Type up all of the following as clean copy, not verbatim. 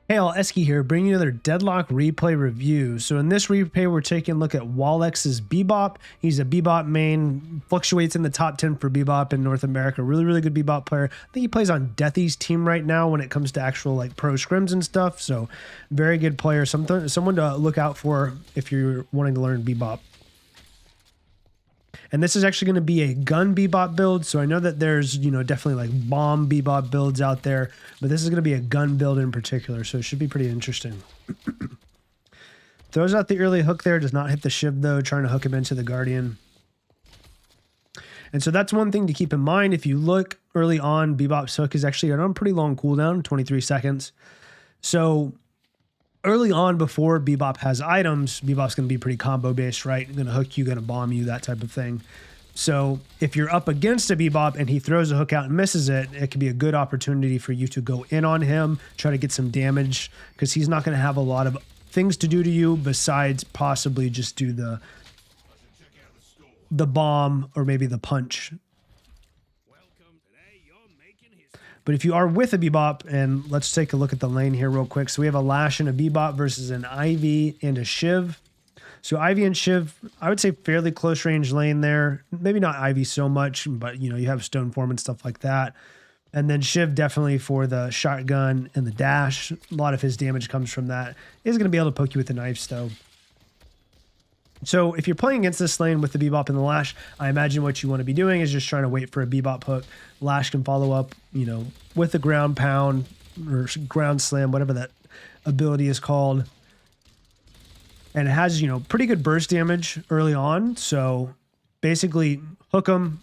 Hey all, Eskie here, bringing you another Deadlock replay review. So in this replay, we're taking a look at Walex's Bebop. He's a Bebop main, fluctuates in the top 10 for Bebop in North America. Really good Bebop player. I think he plays on Deathy's team right now when it comes to actual like pro scrims and stuff. So very good player, someone to look out for if you're wanting to learn Bebop. And this is actually going to be a gun Bebop build. So I know that there's, definitely like bomb Bebop builds out there, but this is going to be a gun build in particular. So it should be pretty interesting. Throws out the early hook there, does not hit the Shiv though, trying to hook him into the Guardian. And so that's one thing to keep in mind. If you look early on, Bebop's hook is actually on a pretty long cooldown, 23 seconds. So early on, before Bebop has items, Bebop's going to be pretty combo based, right? Going to hook you, going to bomb you, that type of thing. So if you're up against a Bebop and he throws a hook out and misses it, it could be a good opportunity for you to go in on him, try to get some damage, because he's not going to have a lot of things to do to you besides possibly just do the bomb or maybe the punch. But if you are with a Bebop, and let's take a look at the lane here real quick. So we have a Lash and a Bebop versus an Ivy and a Shiv. So Ivy and Shiv, I would say fairly close range lane there. Maybe not Ivy so much, but you have Stoneform and stuff like that. And then Shiv definitely for the shotgun and the dash. A lot of his damage comes from that. He's going to be able to poke you with the knives though. So if you're playing against this lane with the Bebop and the Lash, I imagine what you want to be doing is just trying to wait for a Bebop hook. Lash can follow up, with a ground pound or ground slam, whatever that ability is called. And it has, pretty good burst damage early on. So basically hook them.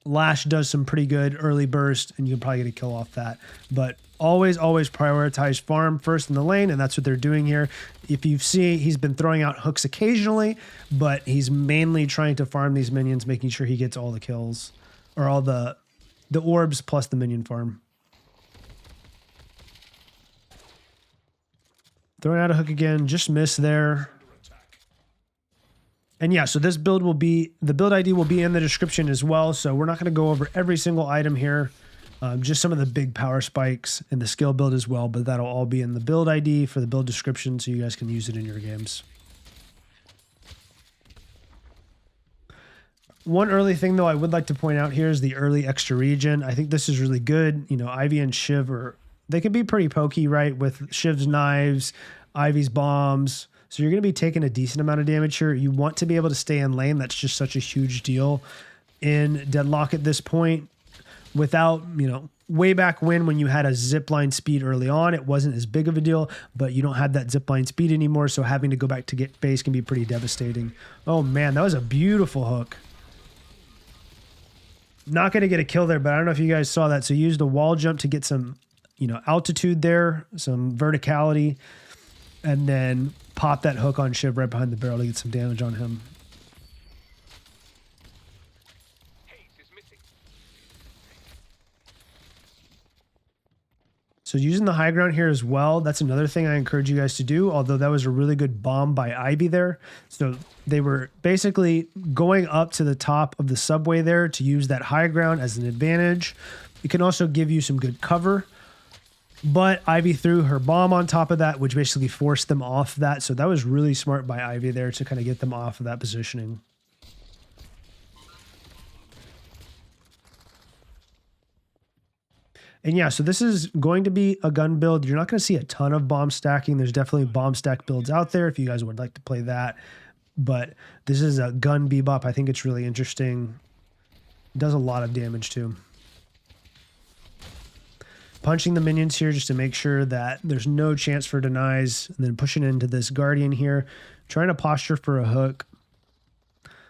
Lash does some pretty good early burst, and you can probably get a kill off that. But always prioritize farm first in the lane, and that's what they're doing here. If you see, he's been throwing out hooks occasionally, but he's mainly trying to farm these minions, making sure he gets all the kills, or all the orbs plus the minion farm. Throwing out a hook again, just missed there. And yeah, so this build will be, the build ID will be in the description as well. So we're not going to go over every single item here. Just some of the big power spikes and the skill build as well, but that'll all be in the build ID for the build description so you guys can use it in your games. One early thing though I would like to point out here is the early extra regen. I think this is really good. Ivy and Shiv they can be pretty pokey, right? With Shiv's knives, Ivy's bombs. So you're going to be taking a decent amount of damage here. You want to be able to stay in lane. That's just such a huge deal in Deadlock at this point. Without, way back when you had a zipline speed early on, it wasn't as big of a deal, but you don't have that zipline speed anymore. So having to go back to get base can be pretty devastating. Oh man, that was a beautiful hook. Not going to get a kill there, but I don't know if you guys saw that. So you used a wall jump to get some, altitude there, some verticality, and then pop that hook on Shiv right behind the barrel to get some damage on him. So using the high ground here as well, that's another thing I encourage you guys to do, although that was a really good bomb by Ivy there. So they were basically going up to the top of the subway there to use that high ground as an advantage. It can also give you some good cover. But Ivy threw her bomb on top of that, which basically forced them off that. So that was really smart by Ivy there to kind of get them off of that positioning. And yeah, so this is going to be a gun build. You're not going to see a ton of bomb stacking. There's definitely bomb stack builds out there if you guys would like to play that. But this is a gun Bebop. I think it's really interesting. It does a lot of damage too. Punching the minions here just to make sure that there's no chance for denies, and then pushing into this Guardian here, trying to posture for a hook.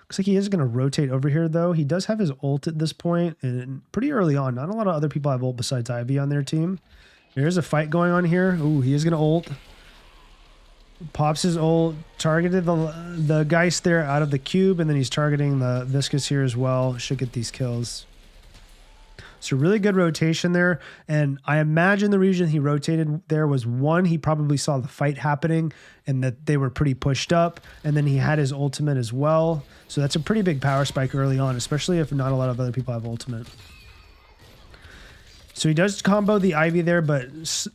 Looks like he is going to rotate over here though. He does have his ult at this point, and pretty early on. Not a lot of other people have ult besides Ivy on their team. There's a fight going on here. Ooh, he is going to ult. Pops his ult, targeted the Geist there out of the cube, and then he's targeting the Viscous here as well. Should get these kills. So really good rotation there. And I imagine the reason he rotated there was, one, he probably saw the fight happening and that they were pretty pushed up. And then he had his ultimate as well. So that's a pretty big power spike early on, especially if not a lot of other people have ultimate. So he does combo the Ivy there, but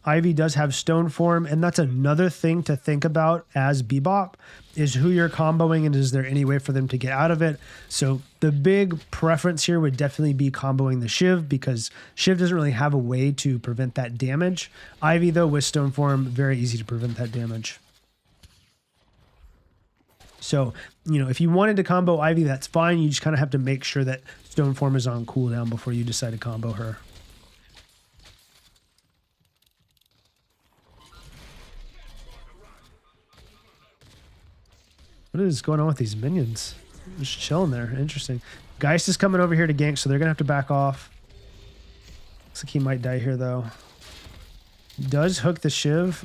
Ivy does have stone form, and that's another thing to think about as Bebop, is who you're comboing and is there any way for them to get out of it. So the big preference here would definitely be comboing the Shiv, because Shiv doesn't really have a way to prevent that damage. Ivy, though, with stone form, very easy to prevent that damage. So, you know, if you wanted to combo Ivy, that's fine. You just kind of have to make sure that stone form is on cooldown before you decide to combo her. What is going on with these minions? Just chilling there. Interesting. Geist is coming over here to gank, so they're going to have to back off. Looks like he might die here, though. Does hook the Shiv.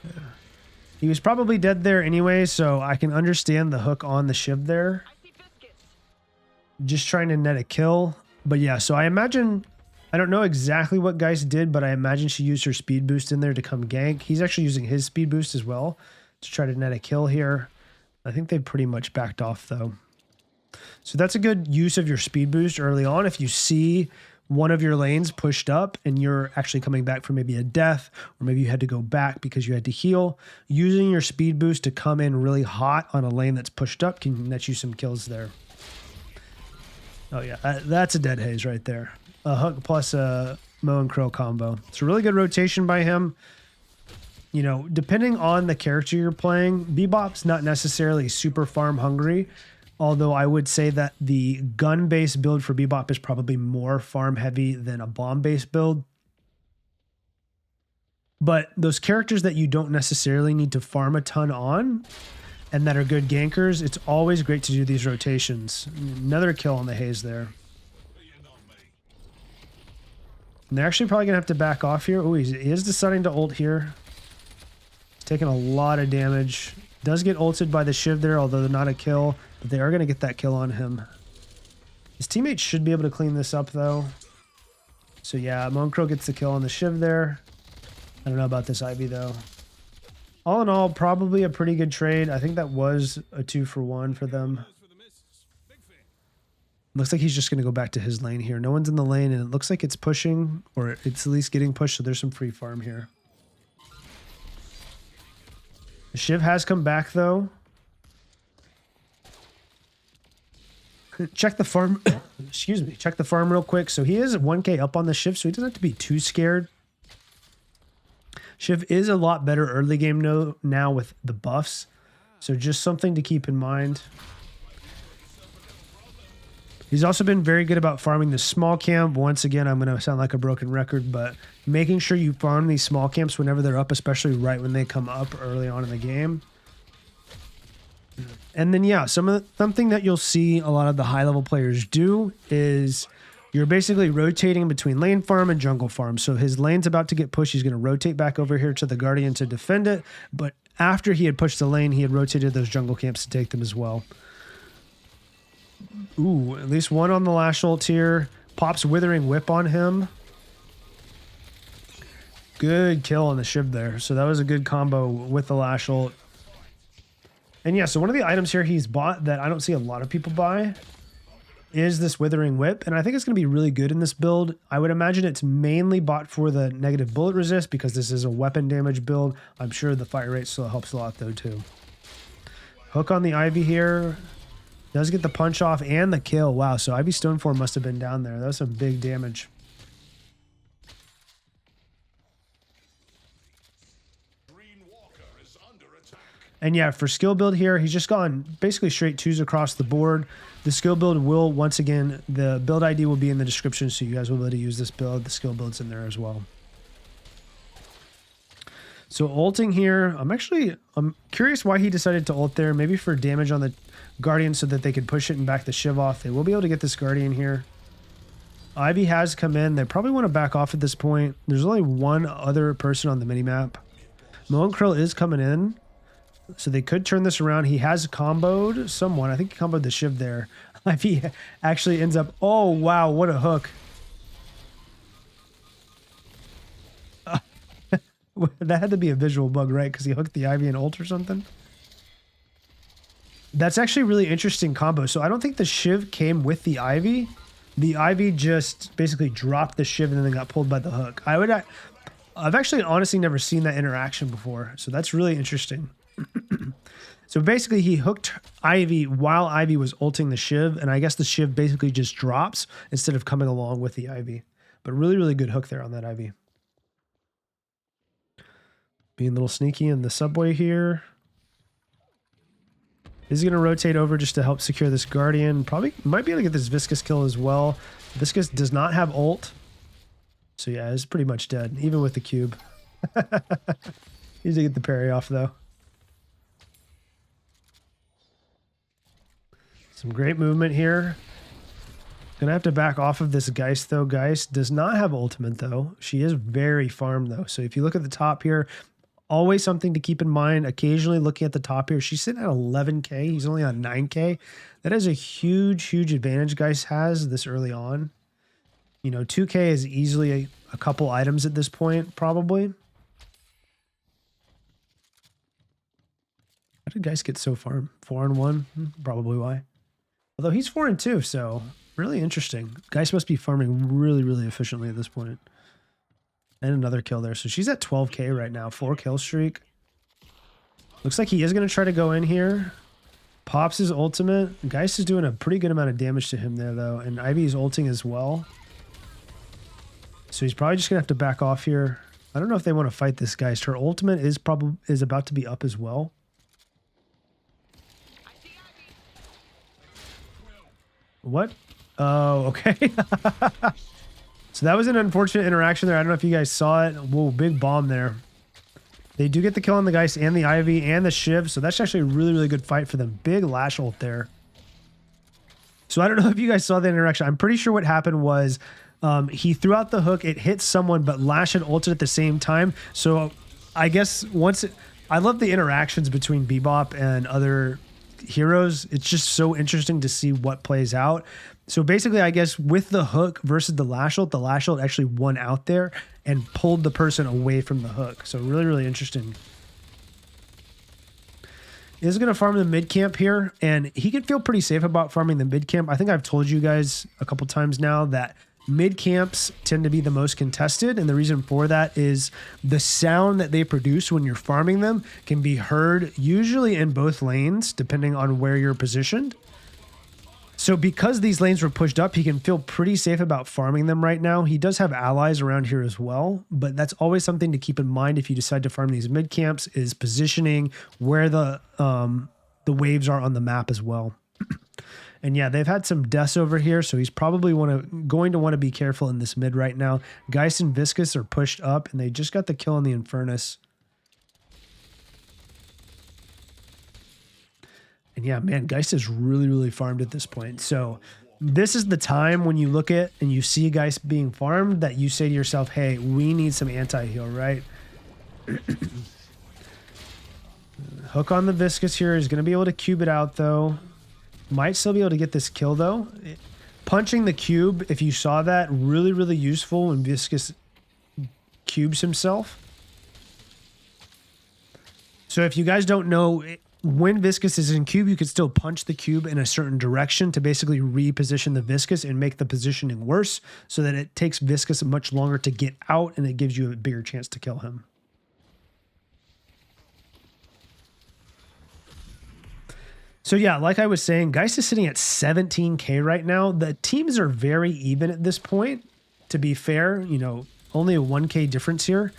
Yeah. He was probably dead there anyway, so I can understand the hook on the Shiv there. Just trying to net a kill. But yeah, so I imagine... I don't know exactly what Geist did, but I imagine she used her speed boost in there to come gank. He's actually using his speed boost as well to try to net a kill here. I think they pretty much backed off, though. So that's a good use of your speed boost early on. If you see one of your lanes pushed up and you're actually coming back from maybe a death, or maybe you had to go back because you had to heal, using your speed boost to come in really hot on a lane that's pushed up can net you some kills there. Oh yeah, that's a dead haze right there. A hook plus a Mo and Crow combo. It's a really good rotation by him. You know, depending on the character you're playing, Bebop's not necessarily super farm hungry, although I would say that the gun-based build for Bebop is probably more farm heavy than a bomb-based build. But those characters that you don't necessarily need to farm a ton on and that are good gankers, it's always great to do these rotations. Another kill on the haze there. And they're actually probably going to have to back off here. Oh, he is deciding to ult here. He's taking a lot of damage. Does get ulted by the Shiv there, although not a kill. But they are going to get that kill on him. His teammates should be able to clean this up, though. So yeah, Moncro gets the kill on the Shiv there. I don't know about this Ivy, though. All in all, probably a pretty good trade. I think that was a 2-for-1 for them. Looks like he's just going to go back to his lane here. No one's in the lane, and it looks like it's pushing, or it's at least getting pushed, so there's some free farm here. The Shiv has come back, though. Check the farm. Excuse me. Check the farm real quick. So he is 1k up on the Shiv, so he doesn't have to be too scared. Shiv is a lot better early game now with the buffs, so just something to keep in mind. He's also been very good about farming the small camp. Once again, I'm going to sound like a broken record, but making sure you farm these small camps whenever they're up, especially right when they come up early on in the game. And then, yeah, something that you'll see a lot of the high-level players do is you're basically rotating between lane farm and jungle farm. So his lane's about to get pushed. He's going to rotate back over here to the Guardian to defend it. But after he had pushed the lane, he had rotated those jungle camps to take them as well. Ooh, at least one on the Lash ult here. Pops Withering Whip on him. Good kill on the Shiv there. So that was a good combo with the Lash ult. And yeah, so one of the items here he's bought that I don't see a lot of people buy is this Withering Whip. And I think it's going to be really good in this build. I would imagine it's mainly bought for the negative bullet resist because this is a weapon damage build. I'm sure the fire rate still helps a lot though too. Hook on the Ivy here. Does get the punch off and the kill. Wow, so Ivy Stoneform must have been down there. That was some big damage. And yeah, for skill build here, he's just gone basically straight 2s across the board. The skill build will, once again, the build ID will be in the description, so you guys will be able to use this build. The skill build's in there as well. So ulting here, I'm curious why he decided to ult there. Maybe for damage on the Guardian so that they could push it and back the Shiv off. They will be able to get this Guardian here. Ivy has come in. They probably want to back off at this point. There's only one other person on the minimap. Moen Krill is coming in, so they could turn this around. He has comboed someone. I think he comboed the Shiv there. Ivy actually ends up... Oh, wow, what a hook. That had to be a visual bug, right? Because he hooked the Ivy and ult or something. That's actually a really interesting combo. So I don't think the Shiv came with the Ivy. the Ivy just basically dropped the shiv and then got pulled by the hook. I've actually honestly never seen that interaction before, so that's really interesting. So basically he hooked Ivy while Ivy was ulting the shiv, and I guess the shiv basically just drops instead of coming along with the Ivy. But really, really good hook there on that Ivy. Being a little sneaky in the subway here. He's going to rotate over just to help secure this Guardian. Probably might be able to get this Viscous kill as well. Viscous does not have ult. So yeah, it's pretty much dead, even with the cube. Needs to get the parry off though. Some great movement here. Gonna have to back off of this Geist though. Geist does not have ultimate though. She is very farmed though. So if you look at the top here, always something to keep in mind. Occasionally looking at the top here, she's sitting at 11k. He's only on 9k. That is a huge, huge advantage Geist has this early on. You know, 2k is easily a couple items at this point, probably. How did Geist get so far? 4-1? Probably why. Although he's 4-2, so really interesting. Geist must be farming really, really efficiently at this point. And another kill there. So she's at 12k right now. 4 kill streak. Looks like he is going to try to go in here. Pops his ultimate. Geist is doing a pretty good amount of damage to him there, though. And Ivy is ulting as well. So he's probably just going to have to back off here. I don't know if they want to fight this Geist. Her ultimate is about to be up as well. What? Oh, okay. So that was an unfortunate interaction there. I don't know if you guys saw it. Whoa, big bomb there. They do get the kill on the Geist and the Ivy and the Shiv. So that's actually a really, really good fight for them. Big lash ult there. So I don't know if you guys saw the interaction. I'm pretty sure what happened was he threw out the hook. It hit someone, but Lash had ulted at the same time. So I guess I love the interactions between Bebop and other heroes. It's just so interesting to see what plays out. So basically, I guess with the hook versus the lash ult actually won out there and pulled the person away from the hook. So really, really interesting. Is going to farm the mid camp here, and he could feel pretty safe about farming the mid camp. I think I've told you guys a couple times now that mid camps tend to be the most contested, and the reason for that is the sound that they produce when you're farming them can be heard usually in both lanes depending on where you're positioned. So because these lanes were pushed up, he can feel pretty safe about farming them right now. He does have allies around here as well, but that's always something to keep in mind if you decide to farm these mid camps, is positioning where the waves are on the map as well. And yeah, they've had some deaths over here, so he's probably going to want to be careful in this mid right now. Geist and Viscous are pushed up, and they just got the kill on the Infernus. And yeah, man, Geist is really, really farmed at this point. So this is the time when you look at and you see Geist being farmed that you say to yourself, hey, we need some anti-heal, right? Hook on the Viscous here is going to be able to cube it out, though. Might still be able to get this kill, though. Punching the cube, if you saw that, really, really useful when Viscous cubes himself. So if you guys don't know, when Viscous is in cube, you can still punch the cube in a certain direction to basically reposition the Viscous and make the positioning worse so that it takes Viscous much longer to get out and it gives you a bigger chance to kill him. So yeah, like I was saying, Geist is sitting at 17k right now. The teams are very even at this point, to be fair. You know, only a 1k difference here.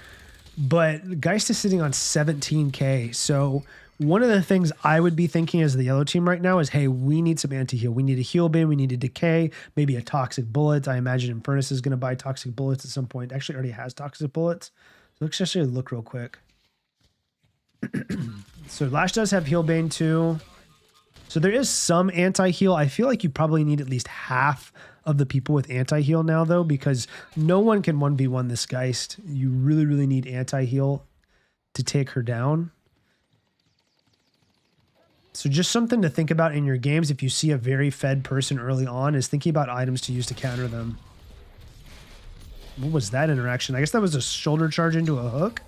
But Geist is sitting on 17k. So one of the things I would be thinking as the yellow team right now is, hey, we need some anti-heal. We need a heal bin. We need a decay. Maybe a toxic bullet. I imagine Infernus is going to buy toxic bullets at some point. Actually already has toxic bullets. So let's just look real quick. So Lash does have heal bane too. So there is some anti-heal. I feel like you probably need at least half of the people with anti-heal now, though, because no one can 1v1 this Geist. You really, really need anti-heal to take her down. So just something to think about in your games if you see a very fed person early on, is thinking about items to use to counter them. What was that interaction? I guess that was a shoulder charge into a hook.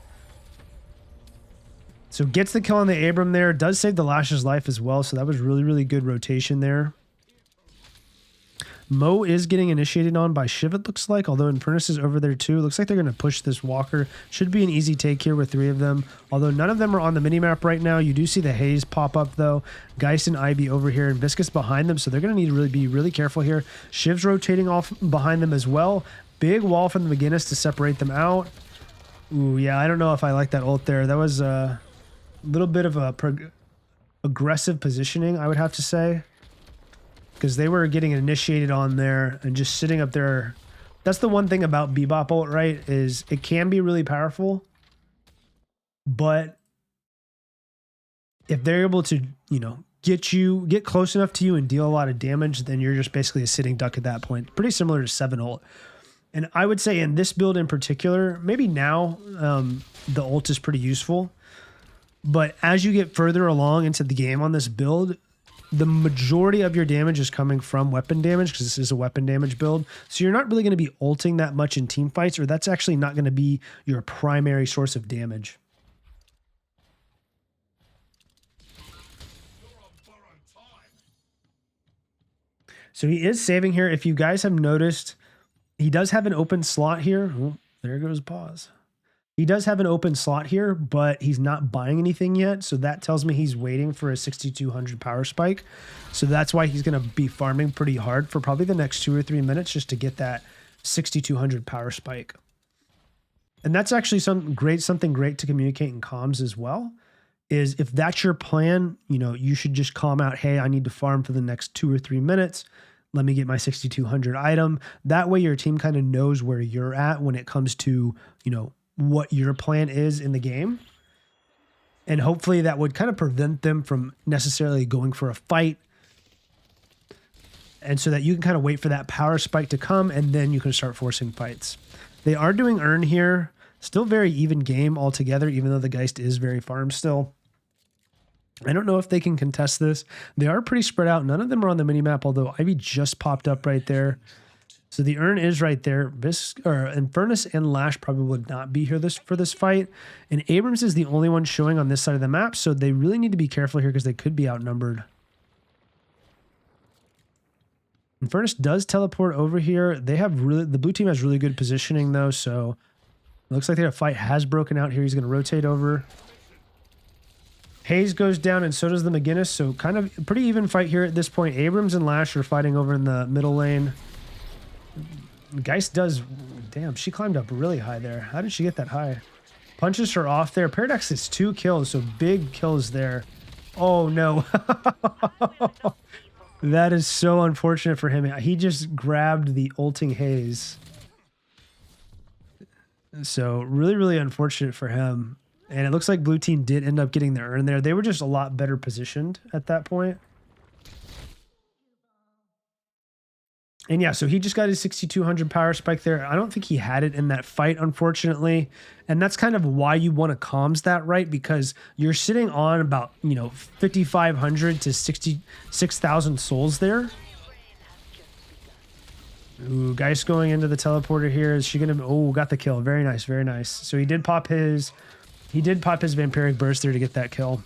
So gets the kill on the Abram there. Does save the Lash's life as well. So that was really, really good rotation there. Mo is getting initiated on by Shiv, it looks like, although Infernus is over there too. Looks like they're going to push this Walker. Should be an easy take here with 3 of them, although none of them are on the minimap right now. You do see the haze pop up though. Geist and Ivy over here, and Viscous behind them, so they're going to need to be really careful here. Shiv's rotating off behind them as well. Big wall from the McGinnis to separate them out. Ooh, yeah, I don't know if I like that ult there. That was a little bit of a aggressive positioning, I would have to say, because they were getting initiated on there and just sitting up there. That's the one thing about Bebop ult, right, is it can be really powerful, but if they're able to, you know, get close enough to you and deal a lot of damage, then you're just basically a sitting duck at that point. Pretty similar to 7 ult. And I would say in this build in particular, maybe now the ult is pretty useful, but as you get further along into the game on this build, the majority of your damage is coming from weapon damage, because this is a weapon damage build. So you're not really going to be ulting that much in team fights, or that's actually not going to be your primary source of damage. So he is saving here. If you guys have noticed, he does have an open slot here. Oh, there goes pause. He does have an open slot here, but he's not buying anything yet. So that tells me he's waiting for a 6,200 power spike. So that's why he's going to be farming pretty hard for probably the next 2 or 3 minutes just to get that 6,200 power spike. And that's actually something great to communicate in comms as well, is if that's your plan, you know, you should just calm out, hey, I need to farm for the next 2 or 3 minutes. Let me get my 6,200 item. That way your team kind of knows where you're at when it comes to, you know, what your plan is in the game. And hopefully that would kind of prevent them from necessarily going for a fight. And so that you can kind of wait for that power spike to come, and then you can start forcing fights. They are doing earn here. Still very even game altogether, even though the Geist is very farm still. I don't know if they can contest this. They are pretty spread out. None of them are on the minimap, although Ivy just popped up right there. So the earn is right there. Infernus and Lash probably would not be here for this fight. And Abrams is the only one showing on this side of the map, so they really need to be careful here because they could be outnumbered. Infernus does teleport over here. The blue team has really good positioning though, so it looks like their fight has broken out here. He's going to rotate over. Haze goes down, and so does the McGinnis, so kind of a pretty even fight here at this point. Abrams and Lash are fighting over in the middle lane. Geist does, damn, she climbed up really high there. How did she get that high? Punches her off there. Paradox is 2 kills, so big kills there. Oh no. That is so unfortunate for him. He just grabbed the ulting Haze. So really, really unfortunate for him. And it looks like blue team did end up getting their earn there. They were just a lot better positioned at that point. And yeah, so he just got his 6,200 power spike there. I don't think he had it in that fight, unfortunately. And that's kind of why you want to comms that, right? Because you're sitting on about, 5,500 to 66,000 souls there. Ooh, Geist going into the teleporter here. Is she going to... Oh, got the kill. Very nice, very nice. So he did pop his Vampiric Burst there to get that kill.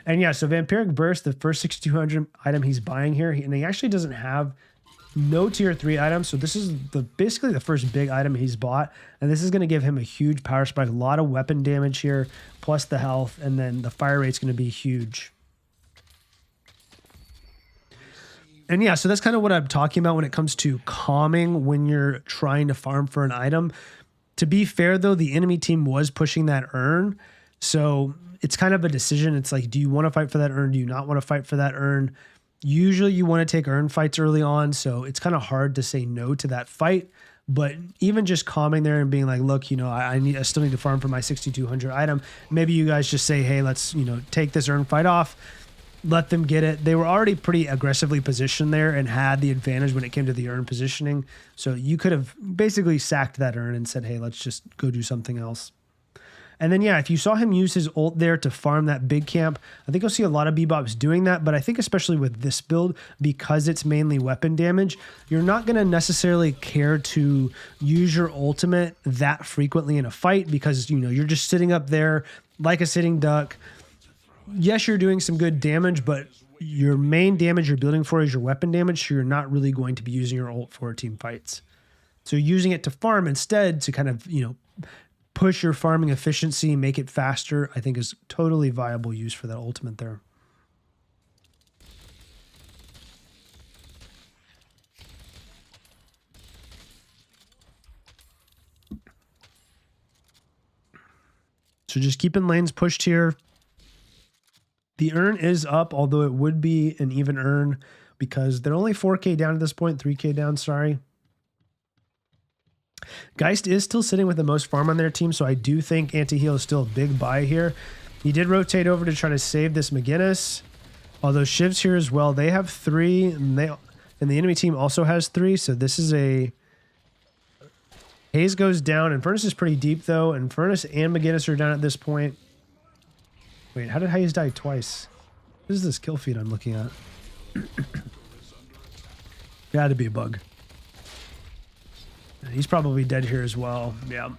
And yeah, so Vampiric Burst, the first 6,200 item he's buying here, and he actually doesn't have no tier 3 items, so this is basically the first big item he's bought, and this is going to give him a huge power spike, a lot of weapon damage here, plus the health, and then the fire rate's going to be huge. And yeah, so that's kind of what I'm talking about when it comes to calming when you're trying to farm for an item. To be fair, though, the enemy team was pushing that earn, so it's kind of a decision. It's like, do you want to fight for that earn? Do you not want to fight for that earn? Usually you want to take earn fights early on, so it's kind of hard to say no to that fight. But even just calming there and being like, look, I still need to farm for my 6,200 item. Maybe you guys just say, hey, let's, take this earn fight off. Let them get it. They were already pretty aggressively positioned there and had the advantage when it came to the earn positioning. So you could have basically sacked that earn and said, hey, let's just go do something else. And then, yeah, if you saw him use his ult there to farm that big camp, I think you'll see a lot of Bebops doing that. But I think especially with this build, because it's mainly weapon damage, you're not going to necessarily care to use your ultimate that frequently in a fight because, you're just sitting up there like a sitting duck. Yes, you're doing some good damage, but your main damage you're building for is your weapon damage, so you're not really going to be using your ult for team fights. So using it to farm instead to kind of, push your farming efficiency, make it faster, I think is totally viable use for that ultimate there. So just keeping lanes pushed here. The urn is up, although it would be an even urn because they're only 4K down at this point, 3K down, sorry. Geist is still sitting with the most farm on their team, so I do think anti-heal is still a big buy here. He did rotate over to try to save this McGinnis, although Shiv's here as well. They have 3, and the enemy team also has 3, so this is a... Haze goes down, and Furnace is pretty deep, though, and Furnace and McGinnis are down at this point. Wait, how did Haze die twice? What is this kill feed I'm looking at? Got to be a bug. He's probably dead here as well. Yeah.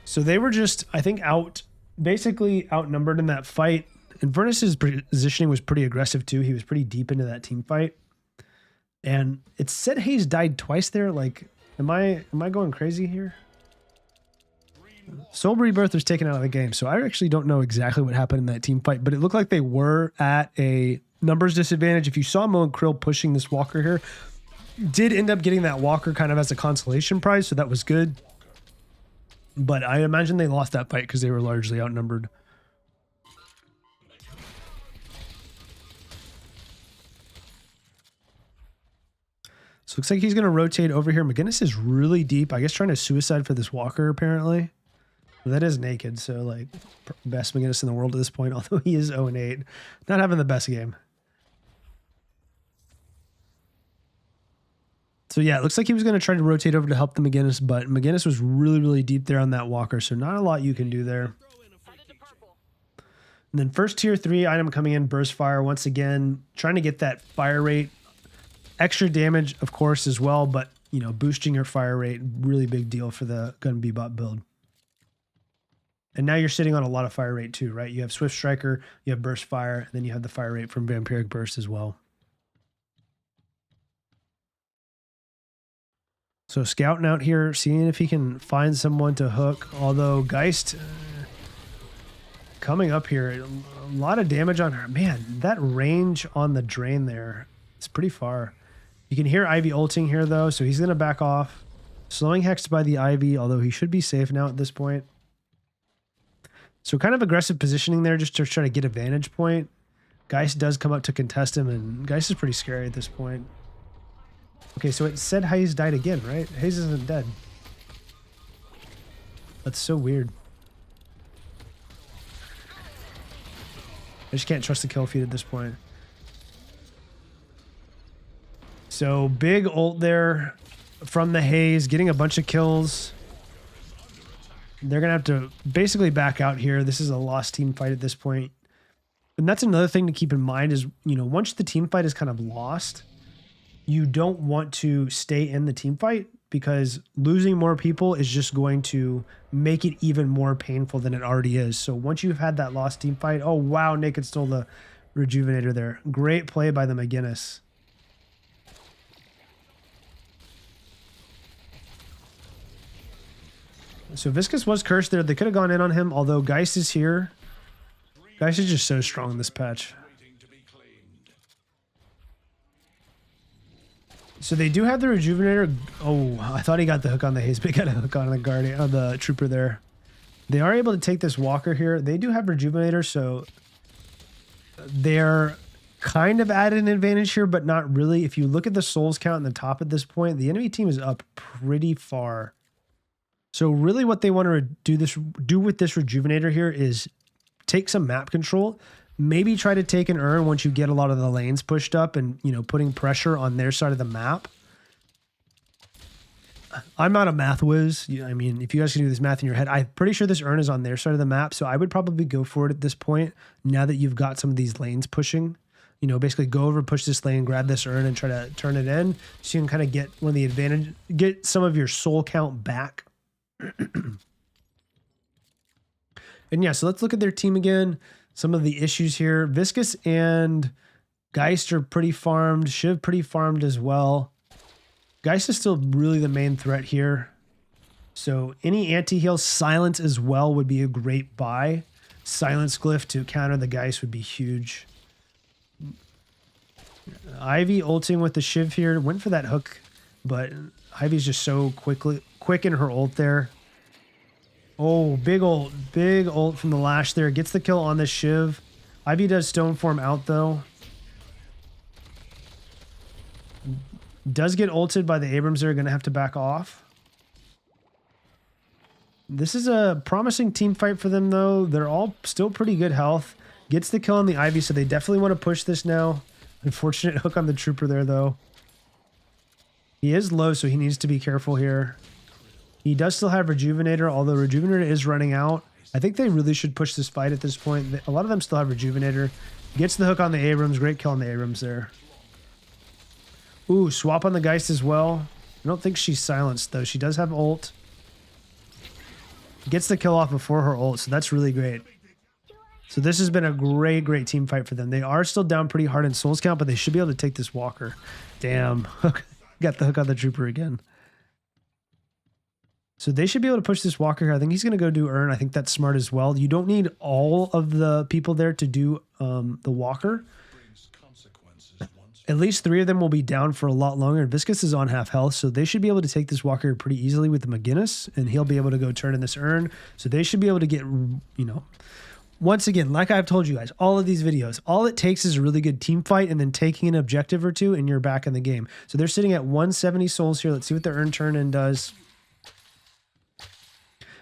So they were just, I think, basically outnumbered in that fight. And Furnace's positioning was pretty aggressive too. He was pretty deep into that team fight. And it said Haze died twice there. Like, am I going crazy here? Soul Rebirth was taken out of the game, so I actually don't know exactly what happened in that team fight, but it looked like they were at a numbers disadvantage. If you saw Mo and Krill pushing this walker here, did end up getting that walker kind of as a consolation prize, so that was good. But I imagine they lost that fight because they were largely outnumbered. So looks like he's going to rotate over here. McGinnis is really deep. I guess trying to suicide for this walker, apparently. That is naked, so like best McGinnis in the world at this point, although he is 0-8. Not having the best game. So yeah, it looks like he was going to try to rotate over to help the McGinnis, but McGinnis was really, really deep there on that walker, so not a lot you can do there. And then first tier 3 item coming in, Burst Fire. Once again, trying to get that fire rate. Extra damage, of course, as well, but, boosting your fire rate, really big deal for the Gun Bebop build. And now you're sitting on a lot of fire rate too, right? You have Swift Striker, you have Burst Fire, and then you have the fire rate from Vampiric Burst as well. So scouting out here, seeing if he can find someone to hook. Although Geist coming up here, a lot of damage on her. Man, that range on the drain there, it's pretty far. You can hear Ivy ulting here though, so he's going to back off. Slowing Hexed by the Ivy, although he should be safe now at this point. So kind of aggressive positioning there just to try to get a vantage point. Geist does come up to contest him, and Geist is pretty scary at this point. Okay, so it said Haze died again, right? Haze isn't dead. That's so weird. I just can't trust the kill feed at this point. So big ult there from the Haze, getting a bunch of kills. They're going to have to basically back out here. This is a lost team fight at this point. And that's another thing to keep in mind is, once the team fight is kind of lost, you don't want to stay in the team fight because losing more people is just going to make it even more painful than it already is. So once you've had that lost team fight, oh, wow, Naked stole the Rejuvenator there. Great play by the McGinnis. So Viscus was cursed there. They could have gone in on him, although Geist is here. Geist is just so strong in this patch. So they do have the Rejuvenator. Oh, I thought he got the hook on the Haze, but he got a hook on the Guardian, on the Trooper there. They are able to take this Walker here. They do have Rejuvenator, so they're kind of at an advantage here, but not really. If you look at the souls count in the top at this point, the enemy team is up pretty far. So really what they want to do with this Rejuvenator here is take some map control, maybe try to take an urn once you get a lot of the lanes pushed up and, putting pressure on their side of the map. I'm not a math whiz. I mean, if you guys can do this math in your head, I'm pretty sure this urn is on their side of the map. So I would probably go for it at this point now that you've got some of these lanes pushing. Basically go over, push this lane, grab this urn and try to turn it in so you can kind of get one of the advantage, get some of your soul count back. And yeah, so let's look at their team again. Some of the issues here. Viscous and Geist are pretty farmed. Shiv pretty farmed as well. Geist is still really the main threat here. So any anti-heal, Silence as well would be a great buy. Silence Glyph to counter the Geist would be huge. Ivy ulting with the Shiv here. Went for that hook, but Ivy's just so quick in her ult there. Oh, big ult from the Lash there. Gets the kill on the Shiv. Ivy does stone form out though. Does get ulted by the Abrams. They're going to have to back off. This is a promising team fight for them though. They're all still pretty good health. Gets the kill on the Ivy, so they definitely want to push this now. Unfortunate hook on the Trooper there though. He is low, so he needs to be careful here. He does still have Rejuvenator, although Rejuvenator is running out. I think they really should push this fight at this point. A lot of them still have Rejuvenator. Gets the hook on the Abrams. Great kill on the Abrams there. Ooh, swap on the Geist as well. I don't think she's silenced, though. She does have ult. Gets the kill off before her ult, so that's really great. So this has been a great team fight for them. They are still down pretty hard in souls count, but they should be able to take this Walker. Damn. Got the hook on the Trooper again. So they should be able to push this Walker here. I think he's going to go do Urn. I think that's smart as well. You don't need all of the people there to do the Walker. At least 3 of them will be down for a lot longer. Viscous is on half health, so they should be able to take this Walker pretty easily with the McGinnis, and he'll be able to go turn in this Urn. So they should be able to get, you know, once again, like I've told you guys, all of these videos, all it takes is a really good team fight and then taking an objective or two, and you're back in the game. So they're sitting at 170 souls here. Let's see what their Urn turn in does.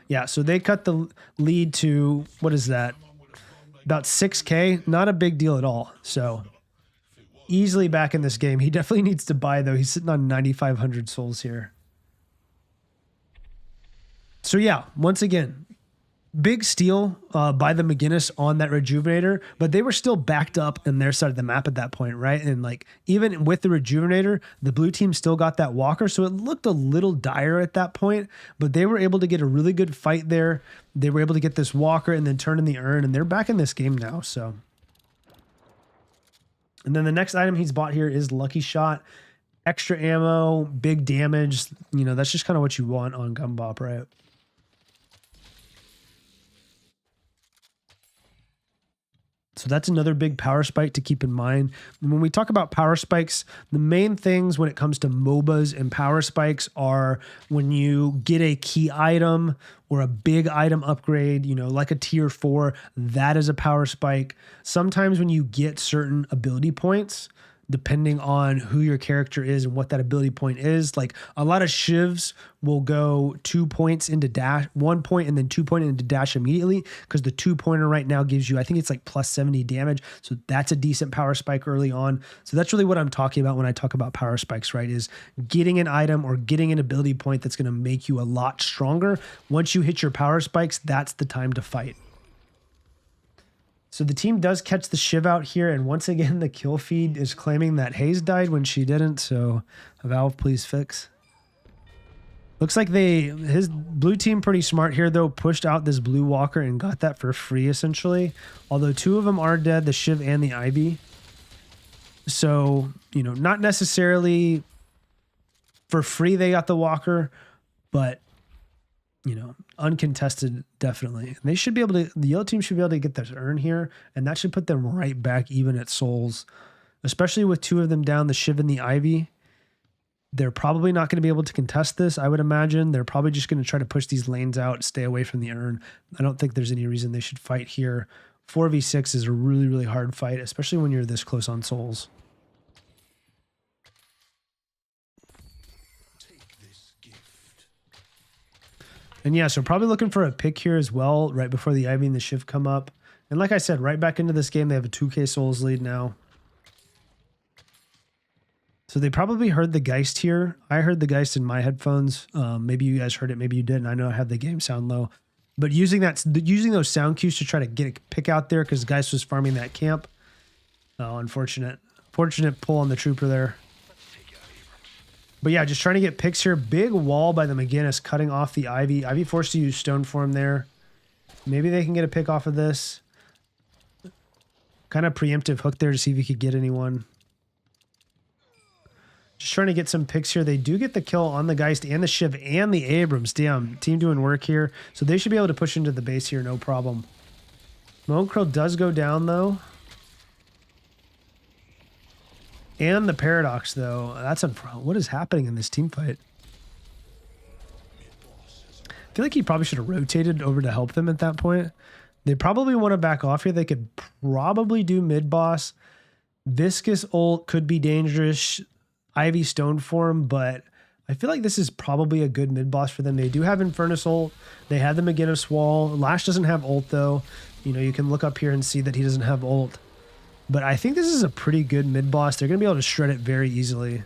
Yeah, so they cut the lead to, what is that? About 6K. Not a big deal at all. So easily back in this game. He definitely needs to buy, though. He's sitting on 9,500 souls here. So yeah, once again, big steal by the McGinnis on that Rejuvenator, but they were still backed up in their side of the map at that point, right? And like, even with the Rejuvenator, the blue team still got that Walker, so it looked a little dire at that point, but they were able to get a really good fight there. They were able to get this Walker and then turn in the Urn, and they're back in this game now, so. And then the next item he's bought here is Lucky Shot. Extra ammo, big damage, you know, that's just kind of what you want on Gumbop, right? So that's another big power spike to keep in mind. And when we talk about power spikes, the main things when it comes to MOBAs and power spikes are when you get a key item or a big item upgrade, you know, like a tier 4, that is a power spike. Sometimes when you get certain ability points, depending on who your character is and what that ability point is. Like a lot of Shivs will go 2 points into dash, 1 point and then 2 point into dash immediately, because the 2-pointer right now gives you, I think it's like plus 70 damage. So that's a decent power spike early on. So that's really what I'm talking about when I talk about power spikes, right? Is getting an item or getting an ability point that's going to make you a lot stronger. Once you hit your power spikes, that's the time to fight. So the team does catch the Shiv out here, and once again, the kill feed is claiming that Hayes died when she didn't, so Valve, please fix. Looks like his blue team pretty smart here, though, pushed out this blue Walker and got that for free, essentially. Although 2 of them are dead, the Shiv and the Ivy. So, you know, not necessarily for free they got the Walker, but, you know, uncontested, definitely. And they should be able to, the yellow team should be able to get this Urn here, and that should put them right back even at souls, especially with 2 of them down, the Shiv and the Ivy. They're probably not going to be able to contest this, I would imagine. They're probably just going to try to push these lanes out, stay away from the Urn. I don't think there's any reason they should fight here. 4v6 is a really hard fight, especially when you're this close on souls. And yeah, so probably looking for a pick here as well, right before the Ivy and the Shiv come up. And like I said, right back into this game, they have a 2k souls lead now. So they probably heard the Geist here. I heard the Geist in my headphones. Maybe you guys heard it, maybe you didn't. I know I have the game sound low. But using those sound cues to try to get a pick out there because Geist was farming that camp. Oh, unfortunate. Fortunate pull on the Trooper there. But yeah, just trying to get picks here. Big wall by the McGinnis cutting off the Ivy. Ivy forced to use stone form there. Maybe they can get a pick off of this. Kind of preemptive hook there to see if he could get anyone. Just trying to get some picks here. They do get the kill on the Geist and the Shiv and the Abrams. Damn, team doing work here. So they should be able to push into the base here, no problem. Monocro does go down, though. And the Paradox, though. That's a... What is happening in this team fight? I feel like he probably should have rotated over to help them at that point. They probably want to back off here. They could probably do mid-boss. Viscous ult could be dangerous. Ivy Stone form, but I feel like this is probably a good mid-boss for them. They do have Infernus ult. They had the Maginnis Wall. Lash doesn't have ult, though. You know, you can look up here and see that he doesn't have ult. But I think this is a pretty good mid-boss. They're going to be able to shred it very easily.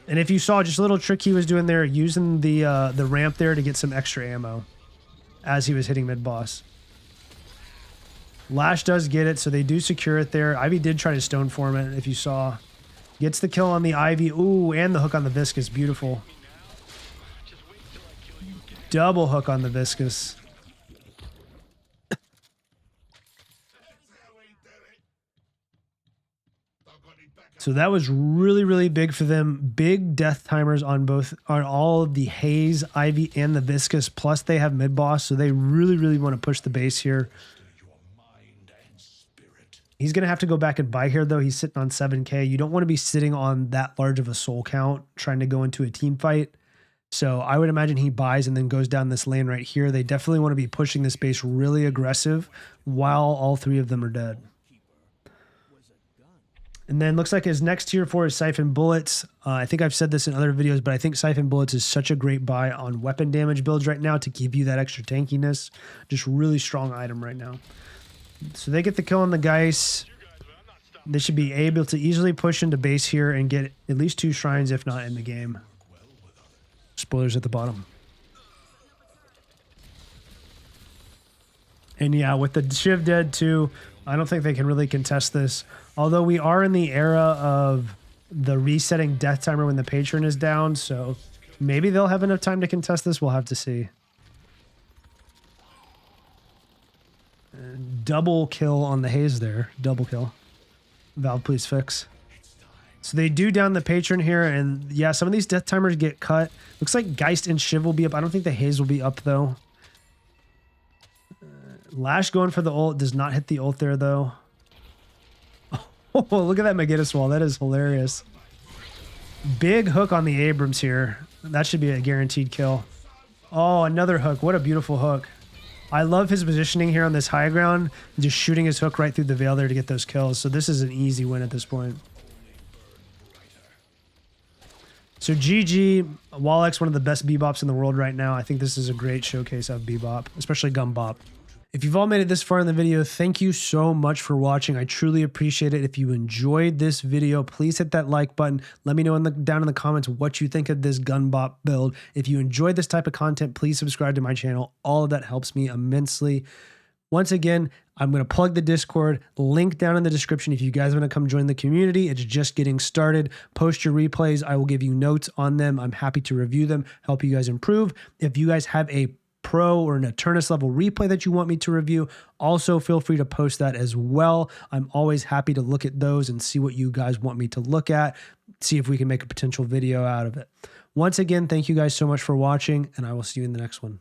And if you saw just a little trick he was doing there, using the ramp there to get some extra ammo as he was hitting mid-boss. Lash does get it, so they do secure it there. Ivy did try to stone form it, if you saw. Gets the kill on the Ivy. Ooh, and the hook on the Viscous. Beautiful. Double hook on the Viscous. So that was really, really big for them. Big death timers on all of the Haze, Ivy, and the Viscous. Plus they have mid-boss, so they really, really want to push the base here. He's going to have to go back and buy here, though. He's sitting on 7K. You don't want to be sitting on that large of a soul count trying to go into a team fight. So I would imagine he buys and then goes down this lane right here. They definitely want to be pushing this base really aggressive while all three of them are dead. And then looks like his next tier 4 is Siphon Bullets. I think I've said this in other videos, but I think Siphon Bullets is such a great buy on weapon damage builds right now to give you that extra tankiness. Just really strong item right now. So they get the kill on the Geist. They should be able to easily push into base here and get at least 2 shrines, if not in the game. Spoilers at the bottom. And yeah, with the Shiv dead too, I don't think they can really contest this. Although we are in the era of the resetting death timer when the patron is down, so maybe they'll have enough time to contest this. We'll have to see. Double kill on the Haze there. Double kill. Valve, please fix. So they do down the patron here, and yeah, some of these death timers get cut. Looks like Geist and Shiv will be up. I don't think the Haze will be up, though. Lash going for the ult. Does not hit the ult there, though. Oh, look at that Maginnis Wall. That is hilarious. Big hook on the Abrams here. That should be a guaranteed kill. Oh, another hook. What a beautiful hook. I love his positioning here on this high ground. Just shooting his hook right through the veil there to get those kills. So this is an easy win at this point. So GG, Walex, one of the best Bebops in the world right now. I think this is a great showcase of Bebop, especially Gun Bop. If you've all made it this far in the video, thank you so much for watching. I truly appreciate it. If you enjoyed this video, please hit that like button. Let me know down in the comments what you think of this Gun Bop build. If you enjoyed this type of content, please subscribe to my channel. All of that helps me immensely. Once again, I'm going to plug the Discord, link down in the description if you guys want to come join the community. It's just getting started. Post your replays. I will give you notes on them. I'm happy to review them, help you guys improve. If you guys have a pro or an Eternus level replay that you want me to review, also feel free to post that as well. I'm always happy to look at those and see what you guys want me to look at, see if we can make a potential video out of it. Once again, thank you guys so much for watching, and I will see you in the next one.